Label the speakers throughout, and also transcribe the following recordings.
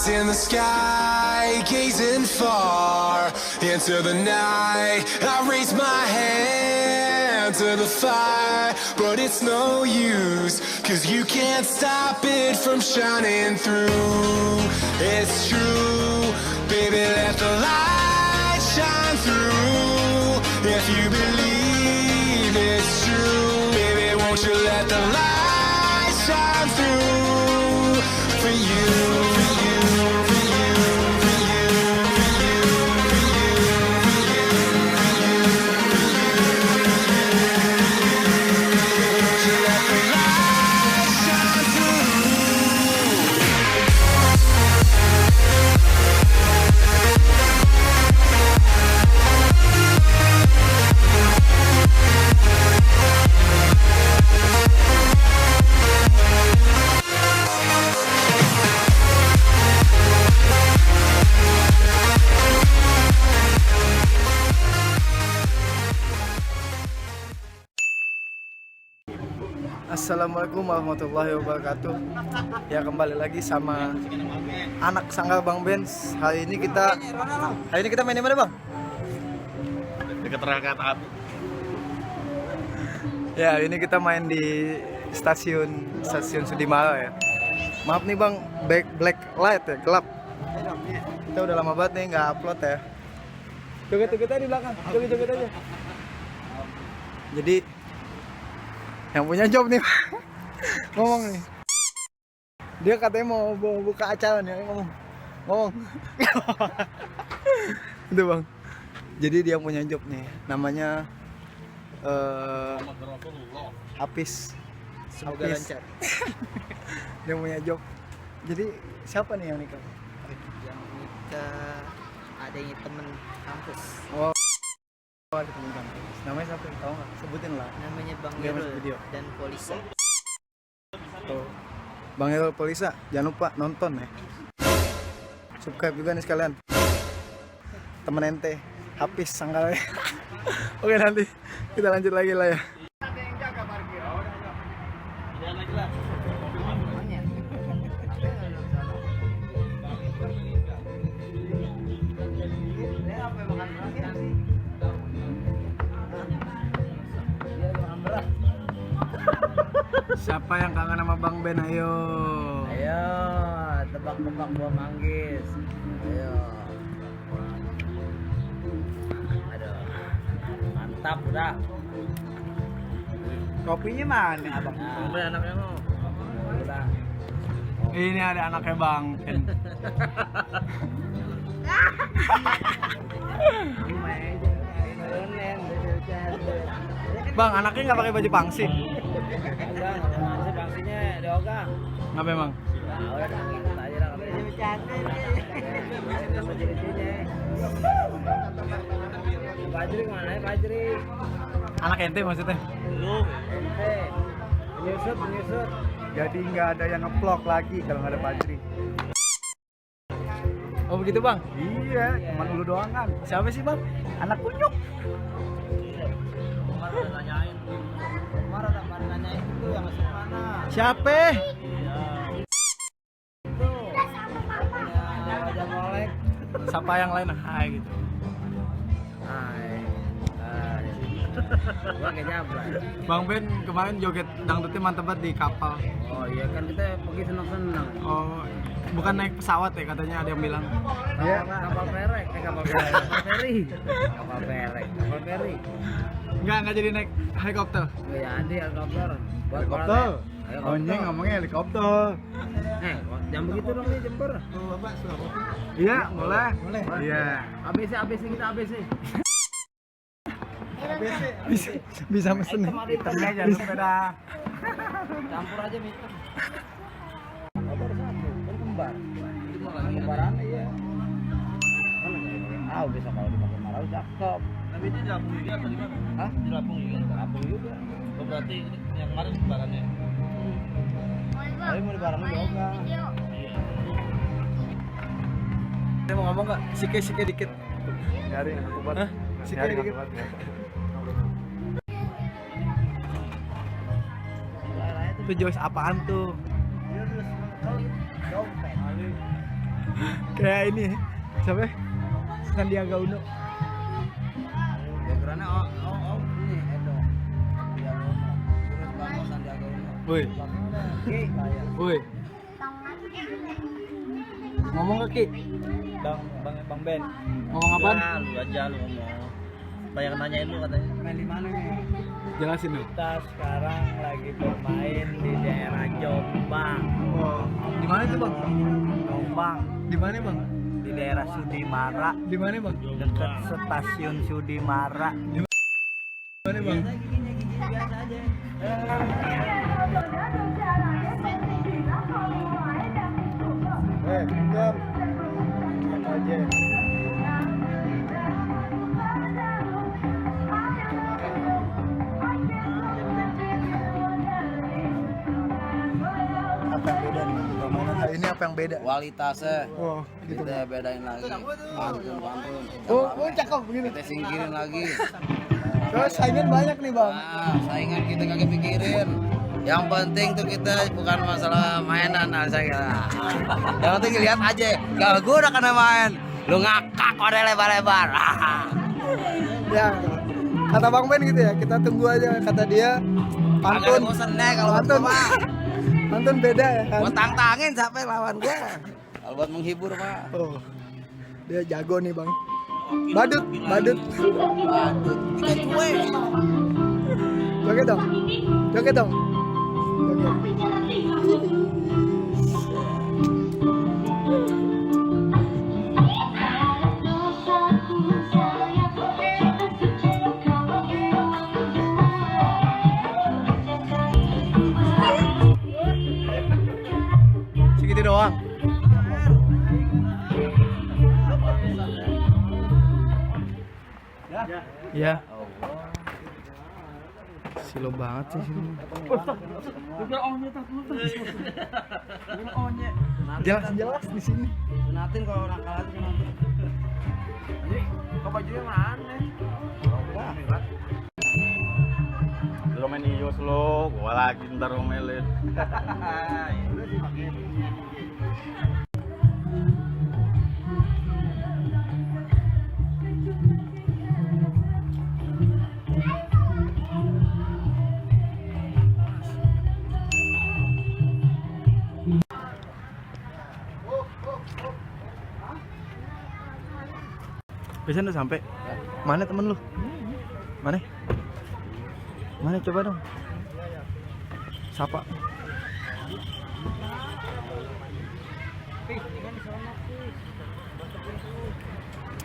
Speaker 1: Eyes in the sky, gazing far into the night. I raise my hand to the fire, but it's no use, 'cause you can't stop it from shining through. It's true, baby, let the light shine through. If you believe it's true, baby, won't you let the light shine through for you, for you, for you, for you, for you, for you, for you, won't you let the light shine through.
Speaker 2: Assalamualaikum warahmatullahi wabarakatuh. Ya, kembali lagi sama anak sanggar Bang Benz. Hari ini kita main di mana, Bang?
Speaker 3: Dekat rangkaian api.
Speaker 2: Ya, ini kita main di stasiun Sudimara ya. Maaf nih Bang, black light ya, gelap. Kita udah lama banget nih nggak upload ya. Joget-joget aja di belakang, joget-joget aja. Jadi yang punya job nih ngomong nih, dia katanya mau buka acara nih, ngomong itu Bang. Jadi dia punya job nih, namanya Apis. Semoga lancar. Dia punya job. Jadi siapa nih yang nikah?
Speaker 4: Yang nikah adanya temen kampus,
Speaker 2: Ada temen kampus. Namanya siapa? Tahu nggak? Sebutin lah.
Speaker 4: namanya Bang
Speaker 2: Dia masuk
Speaker 4: Irul
Speaker 2: video.
Speaker 4: dan Polisa.
Speaker 2: Tuh. Bang Irul Polisa, jangan lupa nonton ya. Subscribe juga nih sekalian. Temen ente, Apis sanggalnya. Oke, nanti kita lanjut lagi lah ya. Siapa yang kangen sama Bang Ben? Ayo.
Speaker 4: Ayo, tebak-tebak buah manggis. Ayo. Aduh, mantap udah.
Speaker 2: Kopinya mana, Abang?
Speaker 4: Sampai anaknya lo. Udah.
Speaker 2: Ini ada anaknya Bang Ben. Bang, anaknya nggak pakai baju pangsi.
Speaker 4: Enggak, pangsinya diogah.
Speaker 2: Ngapa emang?
Speaker 4: Nah, udah kita aja lah. Bercanda nih. Fajri mana ya, Fajri?
Speaker 2: Anak ente maksudnya?
Speaker 4: Belum. Ente. Menyusut.
Speaker 2: Jadi nggak ada yang nge-vlog lagi kalau nggak ada Fajri. Oh begitu Bang? Iya, cuma lu doang kan. Siapa sih Bang? Anak kunyuk.
Speaker 4: Kemarin udah nanyain. Kemarin nanyain itu yang masuk mana?
Speaker 2: Siapa?
Speaker 4: Itu. Ya, wajah molek.
Speaker 2: Siapa yang lain? Hai gitu.
Speaker 4: Hai. Gua nggak nyablay.
Speaker 2: Bang Ben kemarin joget dangdutnya mantep banget di kapal.
Speaker 4: Oh iya kan kita pergi senang-senang.
Speaker 2: Oh, bukan naik pesawat ya katanya ada yang bilang. Iya.
Speaker 4: Kapal perek, kapal feri. Kapal feri.
Speaker 2: Enggak jadi naik helikopter.
Speaker 4: Ya ada helikopter. Buat
Speaker 2: Helikopter.
Speaker 4: Helikopter.
Speaker 2: Onyeng ngomongnya helikopter.
Speaker 4: Jangan begitu dong nih jemper.
Speaker 2: Iya, boleh. Iya.
Speaker 4: ABC kita ABC.
Speaker 2: Bisa mesen nih.
Speaker 4: Hitamnya
Speaker 2: jangan lupa dah.
Speaker 4: Campur aja hitam. Kabar satu, kan kembar. Kembaran iya. Ah, bisa kalau dipakai marau cakep.
Speaker 3: Tapi ini di Lampung juga atau di mana?
Speaker 4: Hah?
Speaker 3: Di Lampung juga.
Speaker 4: Lampung juga.
Speaker 3: Oh, berarti ini yang kemarin kembarannya.
Speaker 4: Tapi mau dibarengin juga.
Speaker 2: Saya mau ngomong nggak? Sike dikit. Nyari aku buat. Hah? Sike dikit. Itu Joyce apaan tuh? Kayak ini siapa? Sandiaga Uno.
Speaker 4: Backgroundnya ini Edo. Sandiaga Uno. Terus Bambang Sandiaga Uno.
Speaker 2: Woi,
Speaker 4: Oke, kayak
Speaker 2: woi. Ngomong ke Ki.
Speaker 4: Bang Ben.
Speaker 2: Ngomong apaan?
Speaker 3: Ya, lu aja lu ngomong. Banyak nanyain lu katanya.
Speaker 4: Main di mana nih?
Speaker 2: Jelasin lu.
Speaker 4: Kita sekarang lagi bermain di daerah Jombang.
Speaker 2: Oh, di mana tuh, Bang?
Speaker 4: Jombang,
Speaker 2: Di mana, Bang?
Speaker 4: di daerah Sudimara,
Speaker 2: Di mana, Bang?
Speaker 4: dekat stasiun Sudimara.
Speaker 2: Di mana, Bang? Pinjam. Aja. Apa yang beda nih? Permainan hari ini apa yang beda?
Speaker 4: Kualitasnya
Speaker 2: Oh, gitu.
Speaker 4: kita bedain lagi. Pantun.
Speaker 2: Oh, cakep begini.
Speaker 4: Kita singkirin lagi.
Speaker 2: Terus saingan banyak nih, Bang.
Speaker 4: Nah, saingan kita kagak pikirin. Yang penting tuh kita bukan masalah mainan saya. Yang penting lihat aja. Kalau gue udah kena main, lu ngakak kode lebar-lebar.
Speaker 2: Ya, kata Bang Ben gitu ya. Kita tunggu aja. Kata dia pantun.
Speaker 4: Agak bosen deh kalau
Speaker 2: Pantun.
Speaker 4: mah.
Speaker 2: Pantun beda ya kan?
Speaker 4: Gua tantangin sampai lawan gua. Kalau buat menghibur mah.
Speaker 2: Oh. Dia jago nih, Bang. Badut, badut.
Speaker 4: Waduh, kita cuek.
Speaker 2: Joget dong. Joget dong. Joget. Segitu doang. Iya. Silo banget sih sini. Jelas di sini.
Speaker 4: Natin kalau nakal aja nanti. Kok bajunya mana?
Speaker 3: Lu main iOS lo, gua lagi ntar ngomelin.
Speaker 2: Biasanya udah sampai. Mana temen lu? Mana? Mana coba dong. Sapa.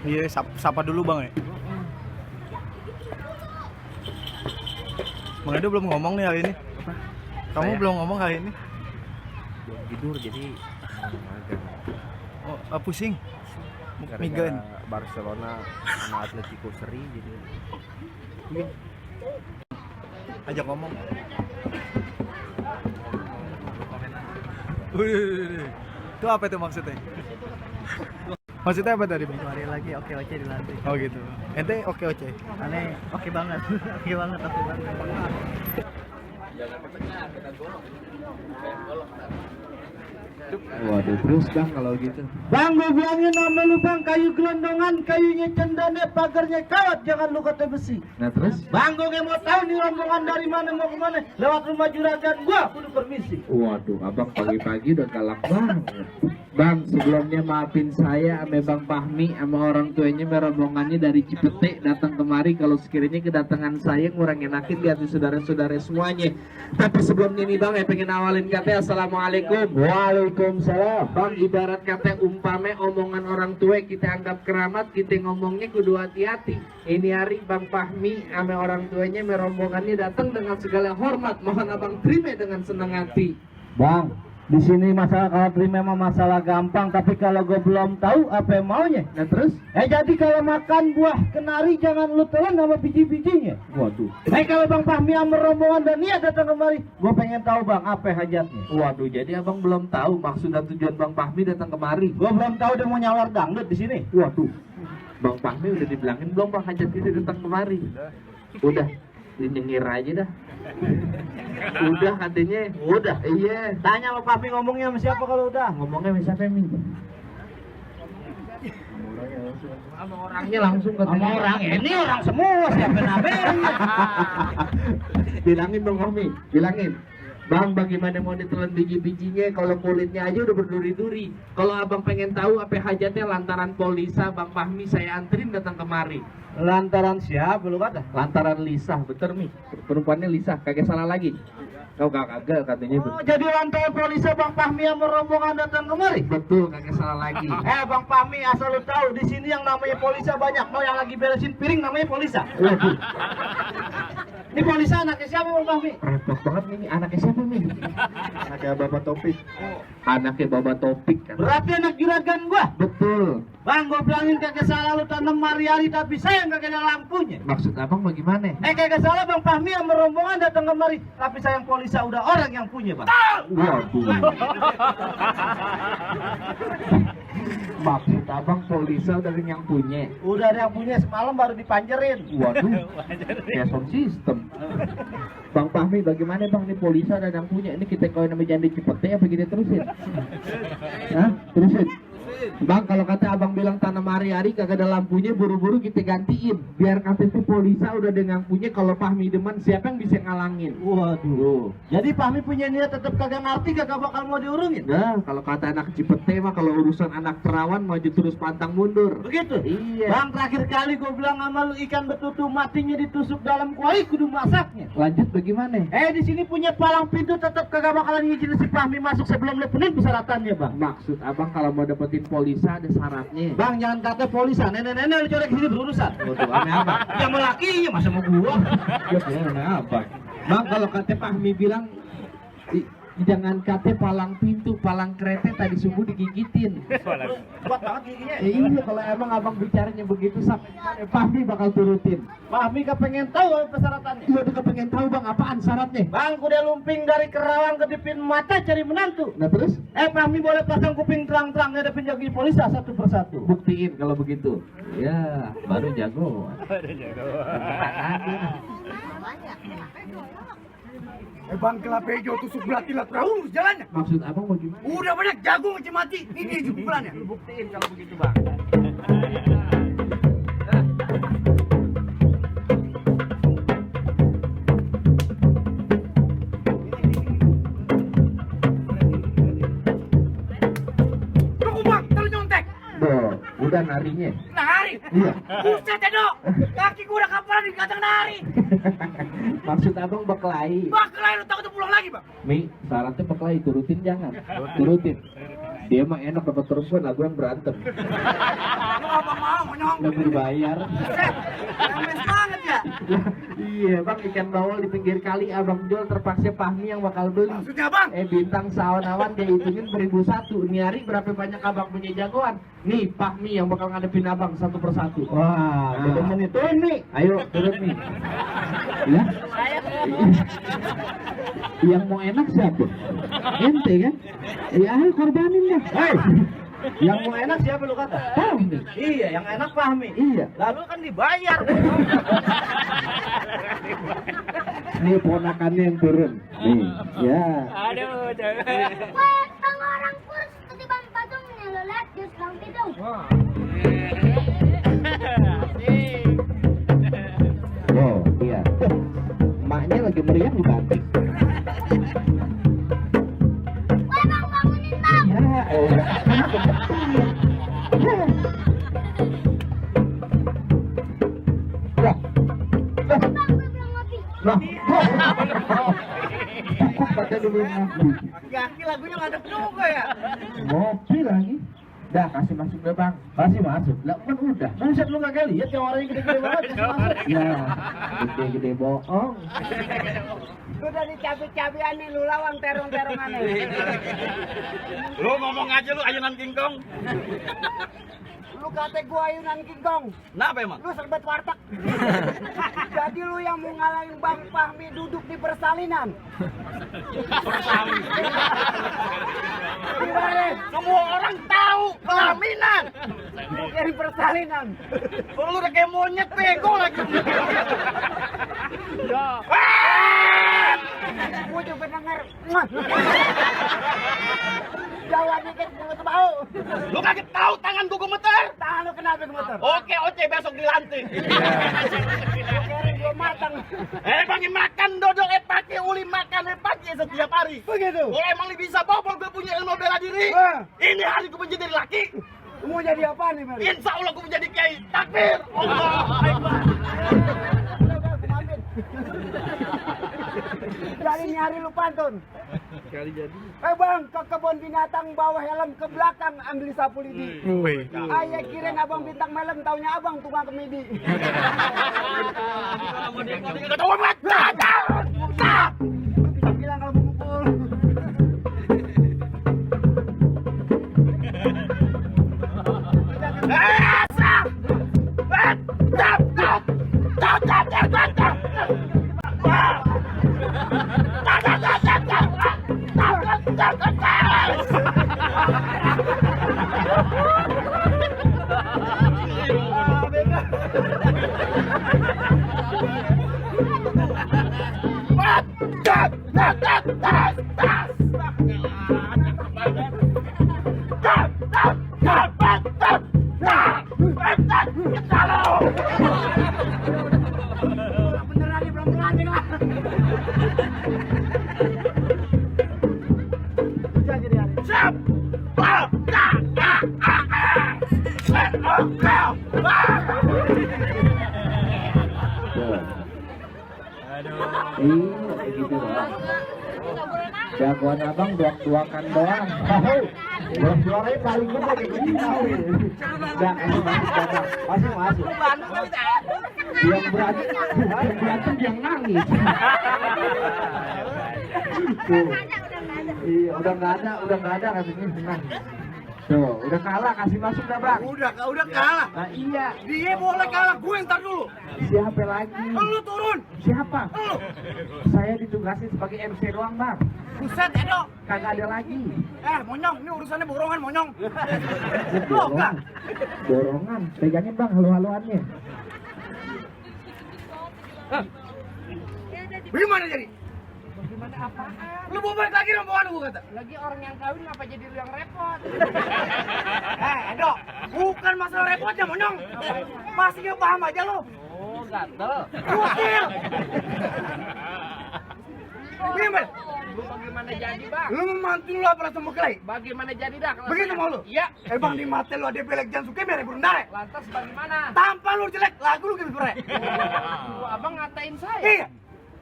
Speaker 2: Iya, sapa dulu Bang ya. Bang Edo belum ngomong nih hari ini. Kamu belum ngomong hari ini?
Speaker 5: Tidur jadi
Speaker 2: Oh, pusing. Migrain.
Speaker 5: gara-gara Barcelona sama Atletico seri jadi
Speaker 2: Ajak ngomong. Wih, itu apa itu maksudnya? Maksudnya apa tadi, Bang?
Speaker 4: Hari lagi oke dilatih.
Speaker 2: Oh gitu. Ente oke.
Speaker 4: Aneh, oke banget. Oke banget.
Speaker 5: waduh terus bang kalau gitu
Speaker 6: Bang, gue bilangin nama lu bang, kayu gelondongan, kayunya cendana, pagarnya kawat, jangan lu kata besi.
Speaker 5: nah terus
Speaker 6: Bang, gue nggak mau tahu nih rombongan dari mana mau kemana, lewat rumah juragan gua, kudu permisi.
Speaker 5: waduh abang pagi-pagi udah galak banget bang sebelumnya maafin saya ame bang Fahmi sama orang tuanya rombongannya dari Cipete datang kemari kalau sekiranya kedatangan saya ngurang enakin di hati saudara-saudara semuanya tapi sebelumnya nih bang pengen awalin kata assalamualaikum. Waalaikumsalam. Bang ibarat kata umpame omongan orang tua kita anggap keramat kita ngomongnya kudu hati-hati ini hari bang Fahmi ame orang tuanya rombongannya datang dengan segala hormat mohon abang terima dengan senang hati.
Speaker 6: Bang, di sini masalah kalau terima mah masalah gampang, tapi kalau gue belum tahu apa yang maunya.
Speaker 5: Nah terus
Speaker 6: Jadi kalau makan buah kenari jangan lu telan sama biji-bijinya.
Speaker 5: waduh
Speaker 6: Kalau Bang Fahmi sama rombongan dan niat datang kemari, gue pengen tahu bang apa hajatnya.
Speaker 5: waduh jadi abang belum tahu maksud dan tujuan bang Fahmi datang kemari.
Speaker 6: Gue belum tahu dia mau nyawar dangdut di sini.
Speaker 5: Waduh, Bang Fahmi udah dibilangin belum Bang hajat kita datang kemari? Udah, dinyengir aja dah. Udah katanya, udah, iya.
Speaker 6: Tanya sama Fahmi ngomongnya sama siapa kalau udah.
Speaker 5: Ngomongnya sama siapa Mi? langsung sama orangnya langsung ke
Speaker 6: Sama orang ini orang semua siapa namanya?
Speaker 5: Bilangin Bang Fahmi, bilangin. Bang, bagaimana mau ditelan biji-bijinya kalau kulitnya aja udah berduri-duri. Kalau abang pengen tahu apa hajatnya lantaran Polisa, Bang Fahmi saya anterin datang kemari.
Speaker 6: Lantaran siapa lu kata?
Speaker 5: Lantaran Lisa, bener nih. Perempuannya Lisa, kagak salah lagi. Kau kagak katanya
Speaker 6: Oh,
Speaker 5: betul.
Speaker 6: jadi lantaran polisi Bang Fahmi yang rombongan datang kemari?
Speaker 5: Betul, kagak salah lagi.
Speaker 6: Bang Fahmi, asal lu tahu di sini yang namanya polisi banyak. Mau yang lagi beresin piring namanya polisi.
Speaker 5: Waduh,
Speaker 6: Ini polisi anaknya siapa Bang Fahmi?
Speaker 5: repot banget nih, anaknya siapa nih?
Speaker 2: Anaknya Bapak Topik.
Speaker 5: Anaknya Baba Topik kan.
Speaker 6: Berarti anak juragan gua.
Speaker 5: Betul.
Speaker 6: Bang, gua bilangin kagak salah lu tanam mari-hari tapi saya yang kagak ada lampunya.
Speaker 5: Maksud abang bagaimana?
Speaker 6: Kagak salah Bang Fahmi yang rombongan datang kemari, tapi sayang polisi udah orang yang punya, Bang.
Speaker 5: Waduh. Maksud abang Polisa udah ada yang punya.
Speaker 6: Udah ada yang punya semalam baru dipanjerin.
Speaker 5: Waduh, kayak sound system. Bang Fahmi, bagaimana bang nih Polisa ada yang punya? Ini kita kawin sama janda Cipete apa gini terusin? Hah? Terusin. Bang, kalau kata abang bilang tanam hari-hari kagak ada lampunya, buru-buru kita gantiin. Biar KTP Polisa udah ada yang punya, kalau Fahmi demen siapa yang bisa ngalangin?
Speaker 6: Waduh. Jadi Fahmi punya niat tetap kagak ngerti, kagak bakal mau diurungin.
Speaker 5: Nah, kalau kata anak Cipete mah kalau urusan anak perawan maju terus pantang mundur.
Speaker 6: Begitu?
Speaker 5: Iya.
Speaker 6: Bang, terakhir kali gue bilang sama lu ikan betutu matinya ditusuk dalam kuali kudu masaknya.
Speaker 5: Lanjut bagaimana?
Speaker 6: Di sini punya palang pintu tetap kagak bakalan ngizinin si Fahmi masuk sebelum lu penuhin persyaratannya, Bang.
Speaker 5: Maksud abang kalau mau dapetin Polisa ada syaratnya.
Speaker 6: Bang, jangan kata polisi, nenek-nenek lu corek sini berurusan.
Speaker 5: Waduh, aneh apa?
Speaker 6: Yang melakinya masa mau gua.
Speaker 5: Ya aneh apa? Bang, kalau kata Fahmi bilang jangan kata palang pintu, palang kereta tadi subuh digigitin.
Speaker 6: Kuat banget giginya.
Speaker 5: Iya, kalau emang abang bicaranya begitu sampai gimana Fahmi bakal turutin.
Speaker 6: Fahmi kepengen tahu apa persyaratannya.
Speaker 5: Iya, udah kepengen tahu bang apaan syaratnya.
Speaker 6: Bang, kuda lumping dari Kerawang kedipin mata cari menantu.
Speaker 5: Nah terus
Speaker 6: Fahmi boleh pasang kuping terang-terang ngadepin jagi polisi satu persatu.
Speaker 5: buktiin kalau begitu. Ya, baru jago.
Speaker 2: Bang kelapa hijau tusuk belati lah terus jalannya.
Speaker 5: Maksud abang bagaimana?
Speaker 2: Udah banyak jagung mati. Ini jumlahnya.
Speaker 5: Buktiin kalau begitu bang.
Speaker 2: Tunggu bang, terus nyontek.
Speaker 5: Boh, udah narinya.
Speaker 2: Nari.
Speaker 5: Iya.
Speaker 2: Buset ya dok. Kaki gua udah kapalan dikacang nari.
Speaker 5: Maksud abang berkelahi.
Speaker 2: Bang, kelahi lu takut pulang lagi bang.
Speaker 5: Mi, syaratnya berkelahi, turutin jangan. Turutin. Dia mah enak dapat perempuan, lagu yang berantem.
Speaker 2: Lu apa mau menyong?
Speaker 5: Udah dibayar.
Speaker 2: Rames banget ya.
Speaker 5: Iya bang, ikan bawal di pinggir kali abang jual terpaksa Fahmi yang bakal beli.
Speaker 2: Maksudnya bang?
Speaker 5: Bintang sawan-awan dia hitungin 1001. Ini hari berapa banyak abang punya jagoan? Nih Fahmi yang bakal ngadepin abang satu persatu.
Speaker 6: Wah,
Speaker 5: Nah.
Speaker 6: menituin nih.
Speaker 5: Ayo turun nih. Ya? Yang mau enak siapa? Ente kan? Ya ayo korbanin dah.
Speaker 6: Hei, yang mau enak siapa lu kata?
Speaker 5: Fahmi.
Speaker 6: Iya, yang enak Fahmi.
Speaker 5: Iya.
Speaker 6: Lalu kan dibayar.
Speaker 5: Nih ponakannya yang turun. Nih, ya.
Speaker 7: Wah, tang orang kurus ketiban patungnya lo lihat di selang pitung.
Speaker 5: Oh, iya. Maknya lagi meriang dibanting.
Speaker 7: Wah, bang bangunin bang.
Speaker 5: Ya, Lah,
Speaker 7: Bang, gue belum ngopi.
Speaker 5: lah. Kata dulu ngopi.
Speaker 6: Yaki lagunya ngadep juga ya.
Speaker 5: Ngopi lagi. Dah kasih masuk deh bang.
Speaker 6: Kasih masuk.
Speaker 5: Lah kan udah.
Speaker 6: Buset lu kagak lihat yang orangnya gede-gede banget kasih masuk.
Speaker 5: Ya, gede-gede bohong.
Speaker 8: Udah dicabi-cabian nih lu lawan terong-terongan nih.
Speaker 3: Lu ngomong aja lu ayunan kingkong.
Speaker 8: Lu kata gua ayunan kingkong.
Speaker 3: Kenapa emang?
Speaker 8: Lu serbet warteg. Jadi lu yang mau ngalangin Bang Fahmi duduk di persalinan. Gimana?
Speaker 3: Semua orang tahu pelaminan.
Speaker 8: Bukan persalinan.
Speaker 3: Lu udah kayak monyet bego lagi.
Speaker 8: Gua juga denger. Jawa dikit mulut bau.
Speaker 3: Lu kaget tahu tangan gua gemeter.
Speaker 8: Tangan lu kenapa gemeter?
Speaker 3: Oke, oce besok dilantik.
Speaker 8: Kering belum matang.
Speaker 3: Bagi makan dodol pakai uli makan pakai setiap hari.
Speaker 8: Begitu.
Speaker 3: Oh, emang lu bisa bobol gue punya ilmu bela diri. Ini hari gue menjadi laki.
Speaker 8: Mau jadi apa nih, Mary?
Speaker 3: Insya Allah gue menjadi kiai. Takbir. Allah Akbar.
Speaker 8: Jadi nyari lu pantun. Bang, ke kebun binatang bawa helm ke belakang ambil sapu lidi. Ayah kirain abang bintang malam, taunya abang tukang kemidi. Bilang kalau mukul. Beneran nih, belum berani lah.
Speaker 3: Siap.
Speaker 5: Iya, gitu doang. Jagoan abang duak-duakan doang. Suaranya paling gede kayak gini. Enggak, masih. Yang berantem yang nangis. Tuh. Iya, udah nggak ada katanya senang. Tuh, udah kalah, kasih masuk dah bang.
Speaker 8: Udah kalah.
Speaker 5: Nah iya.
Speaker 8: Dia boleh kalah, gue ntar dulu.
Speaker 5: Siapa lagi?
Speaker 8: Lu turun.
Speaker 5: Siapa?
Speaker 8: Lu.
Speaker 5: Saya ditugasin sebagai MC doang bang.
Speaker 8: Buset, Edo.
Speaker 5: Kagak ada lagi.
Speaker 8: Monyong, ini urusannya borongan, Monyong.
Speaker 5: Borongan. Borongan. Pegangin bang, halo-haloannya.
Speaker 8: Bagaimana jadi?
Speaker 6: Bagaimana apaan?
Speaker 8: Lu mau balik lagi rombongan gue kata.
Speaker 6: Lagi orang yang kawin ngapa jadi lu yang repot?
Speaker 8: Edo, bukan masalah repotnya, Monyong. Masih nggak paham aja lu.
Speaker 6: Oh, gatel.
Speaker 8: Kutil. Gimana?
Speaker 6: Lu bagaimana jadi, Bang?
Speaker 8: Lu membantu lu apa sama Clay?
Speaker 6: Bagaimana jadi dah?
Speaker 8: Begitu mau lu?
Speaker 6: Iya.
Speaker 8: Bang di mata lu ada belek jangan suka mere burung dare.
Speaker 6: Lantas bagaimana?
Speaker 8: Tampang lu jelek, lagu lu gitu sore.
Speaker 6: Abang ngatain saya.
Speaker 8: Iya.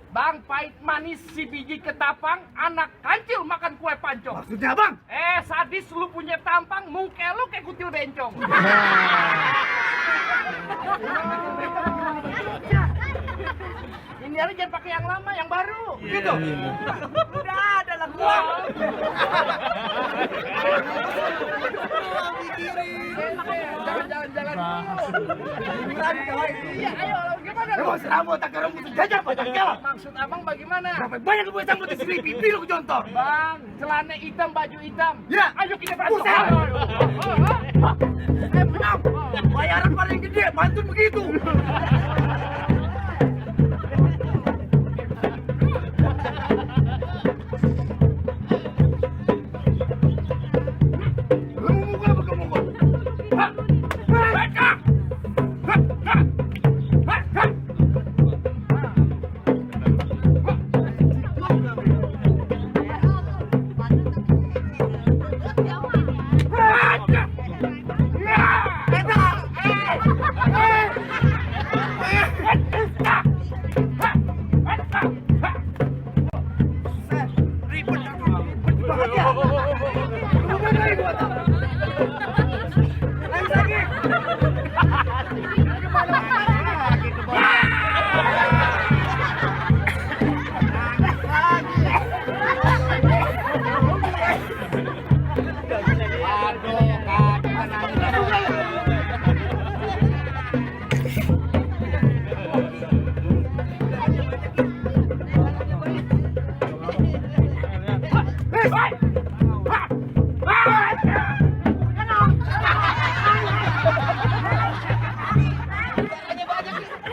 Speaker 6: Bang, pahit manis si biji ketapang, anak kancil makan kue pancong.
Speaker 8: Maksudnya bang?
Speaker 6: Sadis lu punya tampang, muka lu kayak kutil bencong. Ini aja jangan pakai yang lama, yang baru.
Speaker 8: Gitu.
Speaker 6: Udah ada lagu. Jangan. Iya, ayo gimana?
Speaker 8: Lu mau serambut tak rambut jajah patang kalah.
Speaker 6: Maksud abang bagaimana?
Speaker 8: Berapa banyak gue sambut di sini pipi lu kejontor.
Speaker 6: Bang, celana hitam, baju hitam.
Speaker 8: Ya.
Speaker 6: Ayo kita berantem.
Speaker 8: Buset. Menang. Bayaran paling gede, pantun begitu. Lu mau mukul apa kamu mukul? Hah? Baca. Hah? Hah? Hah? Hah?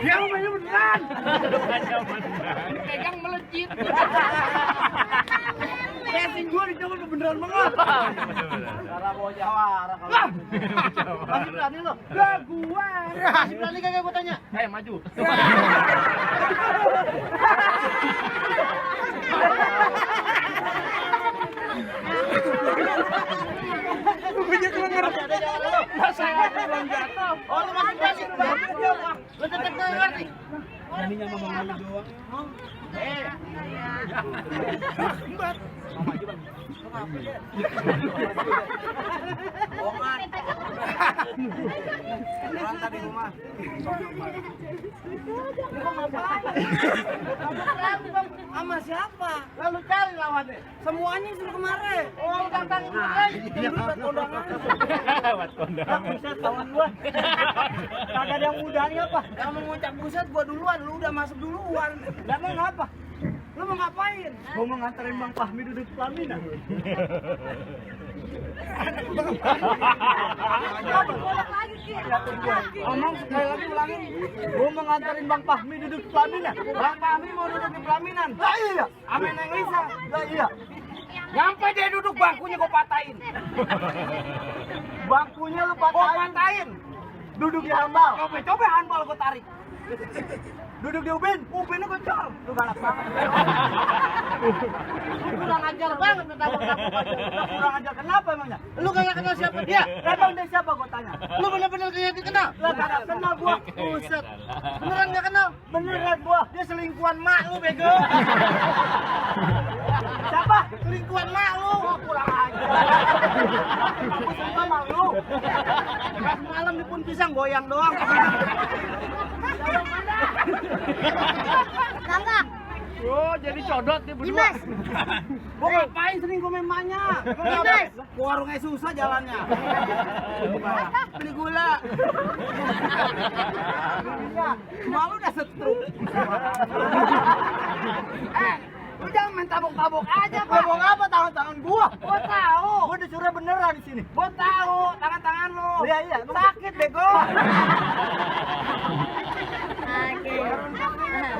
Speaker 8: Dia mau main beneran.
Speaker 6: Pegang melejit.
Speaker 8: Casing gue
Speaker 6: sakitnya lu beneran banget.
Speaker 8: Cara bawa jawara kalau.
Speaker 6: Masih berani lo?
Speaker 8: Lah gua.
Speaker 6: Masih berani kagak gua tanya?
Speaker 8: Maju. Saya belum jatuh.
Speaker 6: Oh, lu masih berani lu Bang? Lu tetep gak ngerti?
Speaker 8: Beraninya ngomong malu doang.
Speaker 4: Orang tadi rumah.
Speaker 6: Sama siapa?
Speaker 8: Lalu cari lawannya.
Speaker 6: Semuanya suruh kemarin.
Speaker 8: Oh, datang lagi.
Speaker 6: Buat kondangan.
Speaker 3: Buat kondangan.
Speaker 8: Buset, kawan gua. Kagak ada yang mudanya apa?
Speaker 6: Kamu ngucap buset gua duluan, lu udah masuk duluan.
Speaker 8: Lah mau ngapa?
Speaker 6: Lu mau ngapain?
Speaker 8: Gua mau nganterin Bang Fahmi duduk pelaminan.
Speaker 6: Ngomong sekali lagi ulangin.
Speaker 8: Gua mau nganterin Bang Fahmi duduk pelaminan.
Speaker 6: Bang Fahmi mau duduk di pelaminan.
Speaker 8: Lah iya.
Speaker 6: Ame Neng Lisa.
Speaker 8: Lah iya.
Speaker 6: Nyampe dia duduk bangkunya gua patahin.
Speaker 8: Bangkunya lu
Speaker 6: Gua
Speaker 8: patahin.
Speaker 6: patahin.
Speaker 8: Duduk di handbal.
Speaker 6: Coba handbal gua tarik.
Speaker 8: Duduk di ubin.
Speaker 6: Upinnya gua cor.
Speaker 8: Lu galak banget.
Speaker 6: Lu kurang ajar banget mentabrak-tabrak aja.
Speaker 8: Lu kurang ajar kenapa emangnya?
Speaker 6: Lu kagak kenal siapa dia?
Speaker 8: Emang dia siapa gua tanya?
Speaker 6: Lu bener-bener kayak dikenal?
Speaker 8: Lah kagak kenal gua.
Speaker 6: Buset. Beneran gak kenal?
Speaker 8: Beneran gua.
Speaker 6: Dia selingkuhan mak lu bego.
Speaker 8: Siapa?
Speaker 6: Selingkuhan mak lu.
Speaker 8: Oh, kurang ajar. Aku suka malu.
Speaker 6: Pas malam di pun pisang goyang doang.
Speaker 7: Kakak,
Speaker 8: Oh, jadi codot dia berdua.
Speaker 7: Dimas.
Speaker 6: Gua ngapain selingkuh sama emaknya?
Speaker 7: Dimas.
Speaker 6: Ke warungnya susah jalannya. Beli gula. Malu udah setruk. Lu jangan main tabok-tabok aja, Pak.
Speaker 8: Ngomong apa tangan-tangan gua?
Speaker 6: Gua tahu.
Speaker 8: Gua disuruh beneran di sini.
Speaker 6: Gua tahu tangan-tangan lu.
Speaker 8: Iya, iya.
Speaker 6: Sakit bego.
Speaker 7: Oke.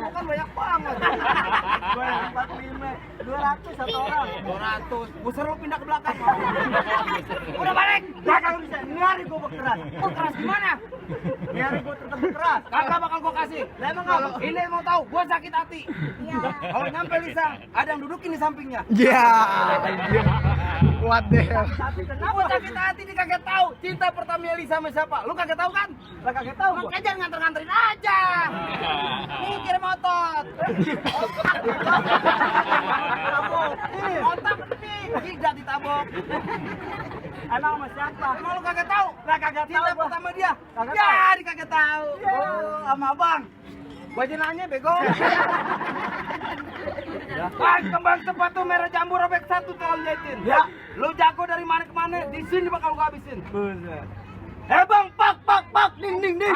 Speaker 6: Bukan banyak banget.
Speaker 8: 200 satu orang.
Speaker 6: 200. Gua suruh pindah ke belakang.
Speaker 8: Udah balik. Belakang bisa. Nyari gua berkeras.
Speaker 6: Gua keras gimana?
Speaker 8: Nyari gua tetap berkeras.
Speaker 6: Kagak bakal gua kasih.
Speaker 8: Lah emang kalau
Speaker 6: Ini mau tahu, gua sakit hati. Kalau nyampe Lisa, ada yang dudukin di sampingnya.
Speaker 2: Ya. What the hell?
Speaker 8: tapi kenapa?
Speaker 6: Gua sakit hati dia kagak tahu cinta pertama Lisa sama siapa. Lu kagak tahu kan?
Speaker 8: Lah kagak tahu gua.
Speaker 6: Makanya jangan nganter-nganterin aja. Mikir otot. Otak penting. Tidak ditabok.
Speaker 8: Emang sama siapa?
Speaker 6: Emang lu kagak tahu?
Speaker 8: Lah kagak tahu
Speaker 6: Cinta
Speaker 8: gua.
Speaker 6: pertama dia.
Speaker 8: Kagak
Speaker 6: Ya,
Speaker 8: tahu.
Speaker 6: dia kagak tahu. Oh, sama abang. Gua aja nanya bego. Bang, kembang sepatu merah jambu robek satu tolong jahitin.
Speaker 8: Ya.
Speaker 6: Lu jago dari mana ke mana? Di sini bakal gua habisin.
Speaker 8: Buset.
Speaker 6: Bang, pak, ding, ding, ding.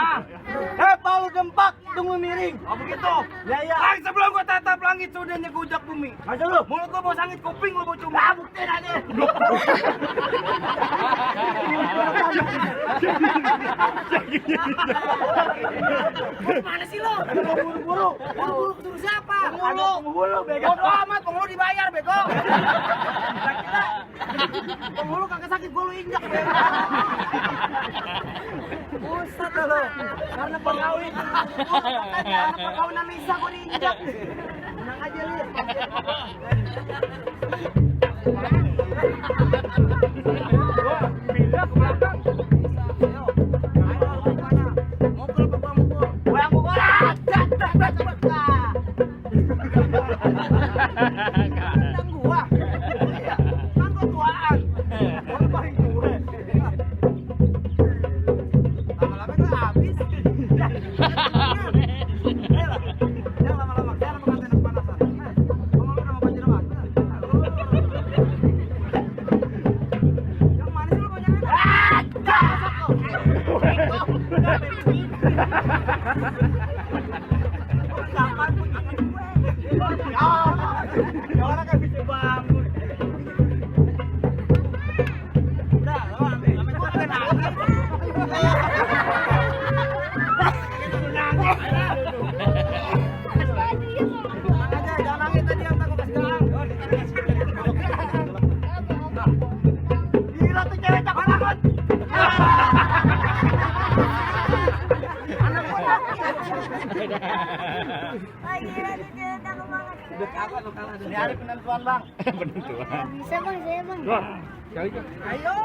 Speaker 6: Palu dempak, tunggu miring. Oh begitu.
Speaker 8: Ya, ya.
Speaker 6: Bang, sebelum gua tatap langit, sudahnya gua ujak bumi.
Speaker 8: Masa lu?
Speaker 6: Mulut gua bau sangit, kuping gua bau cuma. Buktiin aja. Mana sih lo?
Speaker 8: Buru-buru.
Speaker 6: Buru-buru suruh siapa?
Speaker 8: Ada penghulu, bego.
Speaker 6: Bodo amat, penghulu dibayar, bego. Penghulu kagak sakit, gua lu injak, bego. Buset lo. Karena perkawin. Karena perkawinan Lisa gua diinjak. Tenang aja, Lir.
Speaker 8: Pindah ke belakang.
Speaker 6: Ayo, gimana? Mukul apa gua mukul?
Speaker 8: Gua yang mukul.
Speaker 6: Tendang gua. Iya, kan gua tuaan.
Speaker 8: Gua paling tua.
Speaker 6: Lama-lama gua habis. Jangan lama-lama, jangan makan panasan. Ngomong lu sama banjir apa?
Speaker 7: gila tuh cerita aku banget.
Speaker 8: Ini hari penentuan bang.
Speaker 7: Bisa bang, saya bang.
Speaker 8: Ayo.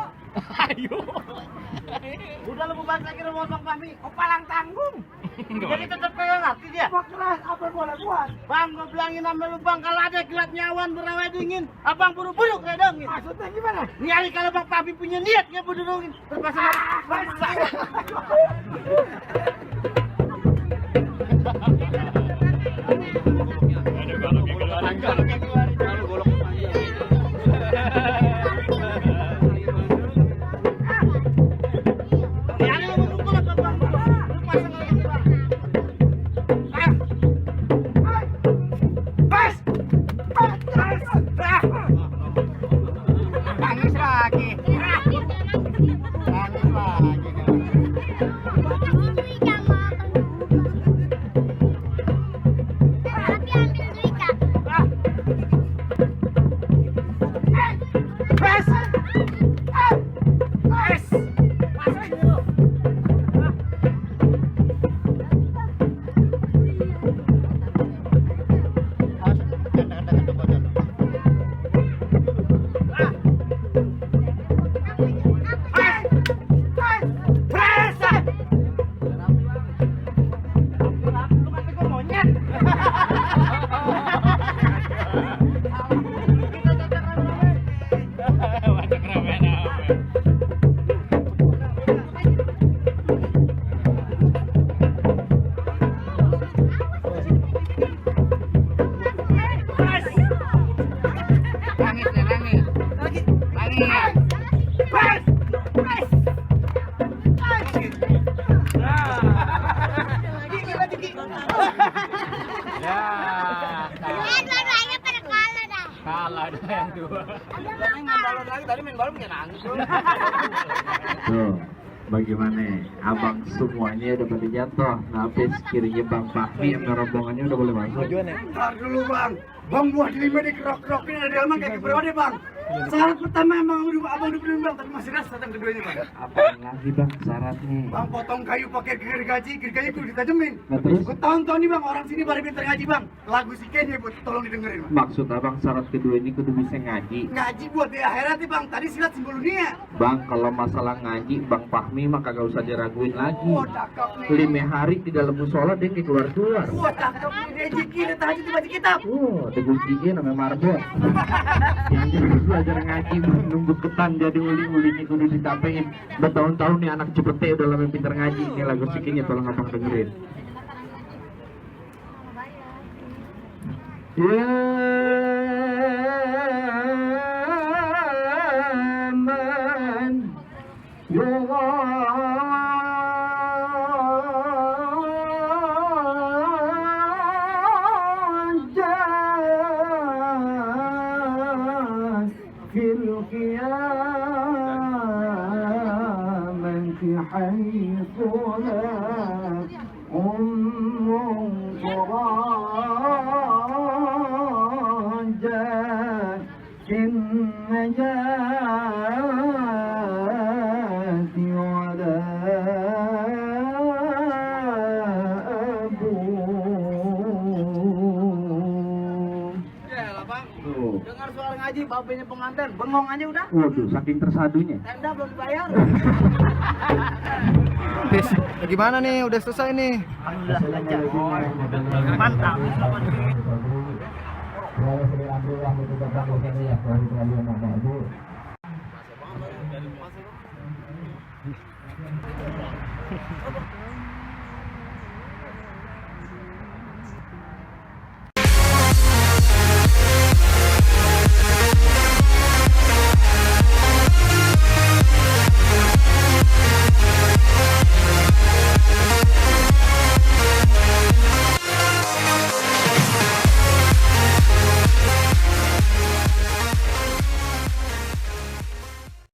Speaker 8: Udah lu balik lagi rumah bang kami. Kau palang tanggung. Jadi tetap kagak ngerti dia. Apa keras? Apa boleh buat? Bang, gua bilangin sama lu bang, kalau ada kilat nyawan berawai dingin, abang buru-buru kedongin. Maksudnya gimana? Nih hari kalau bang Papi punya niat nggak buru-buruin. Terpaksa bangsa.
Speaker 5: Tuh, bagaimana? Abang semuanya udah pada jatuh. Nah, habis kirinya Bang Fahmi yang rombongannya udah boleh masuk.
Speaker 8: Ntar dulu bang. Bang buah di lima dikerok-kerokin ada emang kayak berapa bang? Syarat pertama emang abang udah belum bang, tapi masih rasa datang keduanya bang.
Speaker 5: Apa lagi Bang syaratnya?
Speaker 8: Bang potong kayu pakai gergaji kudu ditajemin.
Speaker 5: Nah, terus?
Speaker 8: Gue tonton nih bang, orang sini baru pinter ngaji bang. Lagu si Kenya buat tolong didengerin bang.
Speaker 5: Maksud abang syarat kedua ini kudu bisa ngaji.
Speaker 8: Ngaji buat di akhirat nih bang, tadi silat simbol dunia.
Speaker 5: Bang, kalau masalah ngaji, Bang Fahmi mah kagak usah diraguin lagi.
Speaker 8: Wah cakep nih.
Speaker 5: 5 hari di dalam musola dia nggak keluar-keluar.
Speaker 8: Wah cakep nih, dia jikin, dia tahajud dibaca kitab.
Speaker 5: Ada kuncinya namanya marbot. Yang jelas belajar ngaji Bang, nunggu ketan jadi uli-ulinya kudu ditapein. Bertahun-tahun nih anak cepete udah lama pinter ngaji. Ini lagu sikinya tolong abang dengerin. Ya man حيث لا أم تراجى في النجاة ولا
Speaker 8: Dengar suara ngaji, babenya pengantin, bengong aja udah.
Speaker 5: Waduh, saking tersadunya.
Speaker 8: Tenda belum dibayar.
Speaker 2: Tis, gimana nih? Udah selesai nih.
Speaker 8: Mantap.
Speaker 5: Alhamdulillah,